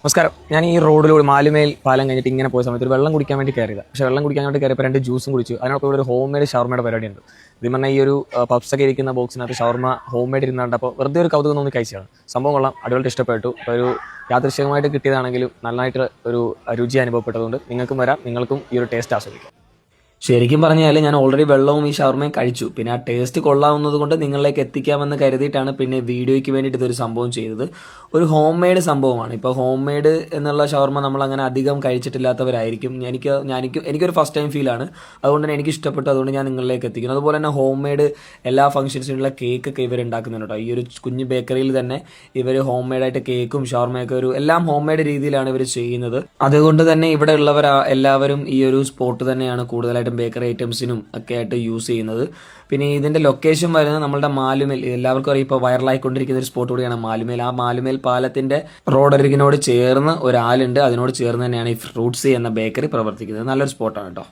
നമസ്കാരം. ഞാൻ ഈ റോഡിലൂടെ മാലുമേൽ പാലം കഴിഞ്ഞിട്ട് ഇങ്ങനെ പോയ സമയത്ത് ഒരു വെള്ളം കുടിക്കാൻ വേണ്ടി കയറിയത്. പക്ഷേ വെള്ളം കുടിക്കാൻ വേണ്ടി കയറിയപ്പോൾ 2 ജ്യൂസും കുടിച്ചു. അതിനോടൊപ്പം ഇവിടെ ഒരു ഹോം മെയ്ഡ് ഷവർമയുടെ പരിപാടിയുണ്ട്. ഇത് പറഞ്ഞാൽ ഈ ഒരു പപ്സൊക്കെ ഇരിക്കുന്ന ബോക്സിനകത്ത് ഷവർമ ഹോം മെയ്ഡ് ഇരുന്നുണ്ട്. അപ്പോൾ വെറുതെ ഒരു കൗതുകം തോന്നി കഴിച്ചതാണ്. സംഭവം കൊള്ളാം, അടിപൊളി ഇഷ്ടപ്പെട്ടു. അപ്പോൾ ഒരു യാദൃശ്ചികമായിട്ട് കിട്ടിയതാണെങ്കിലും നന്നായിട്ട് ഒരു രുചി അനുഭവപ്പെട്ടതുകൊണ്ട് നിങ്ങൾക്കും വരാം, നിങ്ങൾക്കും ഈ ഒരു ടേസ്റ്റ് ആസ്വദിക്കാം. ശരിക്കും പറഞ്ഞാൽ ഞാൻ ഓൾറെഡി വെള്ളവും ഈ ഷവർമയും കഴിച്ചു. പിന്നെ ആ ടേസ്റ്റ് കൊള്ളാവുന്നത് കൊണ്ട് നിങ്ങളിലേക്ക് എത്തിക്കാമെന്ന് കരുതിയിട്ടാണ് പിന്നെ വീഡിയോയ്ക്ക് വേണ്ടിയിട്ട് ഇതൊരു സംഭവം ചെയ്തത്. ഒരു ഹോം മെയ്ഡ് സംഭവമാണ്. ഇപ്പോൾ ഹോം മെയ്ഡ് എന്നുള്ള ഷവർമ നമ്മൾ അങ്ങനെ അധികം കഴിച്ചിട്ടില്ലാത്തവരായിരിക്കും. എനിക്കൊരു ഫസ്റ്റ് ടൈം ഫീലാണ്. അതുകൊണ്ട് തന്നെ എനിക്ക് ഇഷ്ടപ്പെട്ടു. അതുകൊണ്ട് ഞാൻ നിങ്ങളിലേക്ക് എത്തിക്കുന്നു. അതുപോലെ തന്നെ ഹോം മെയ്ഡ് എല്ലാ ഫംഗ്ഷൻസിനുള്ള കേക്കൊക്കെ ഇവർ ഉണ്ടാക്കുന്നുണ്ട് കേട്ടോ. ഈ ഒരു കുഞ്ഞു ബേക്കറിയിൽ തന്നെ ഇവർ ഹോം മെയ്ഡായിട്ട് കേക്കും ഷവർമയൊക്കെ എല്ലാം ഹോം മെയ്ഡ് രീതിയിലാണ് ഇവർ ചെയ്യുന്നത്. അതുകൊണ്ട് തന്നെ ഇവിടെ ഉള്ളവർ എല്ലാവരും ഈ ഒരു സ്പോട്ട് തന്നെയാണ് കൂടുതലായിട്ട് ബേക്കറി ഐറ്റംസിനും ഒക്കെ ആയിട്ട് യൂസ് ചെയ്യുന്നത്. പിന്നെ ഇതിന്റെ ലൊക്കേഷൻ വരുന്നത് നമ്മളുടെ മാലുമേൽ, എല്ലാവർക്കും അറിയാം ഇപ്പോൾ വൈറലായിക്കൊണ്ടിരിക്കുന്ന ഒരു സ്പോട്ട് കൂടിയാണ് മാലുമേൽ. ആ മാലുമേൽ പാലത്തിന്റെ റോഡരികിനോട് ചേർന്ന് ഒരാളുണ്ട്. അതിനോട് ചേർന്ന് തന്നെയാണ് ഈ ഫ്രൂട്ട്സ് എന്ന ബേക്കറി പ്രവർത്തിക്കുന്നത്. നല്ലൊരു സ്പോട്ടാണ് കേട്ടോ.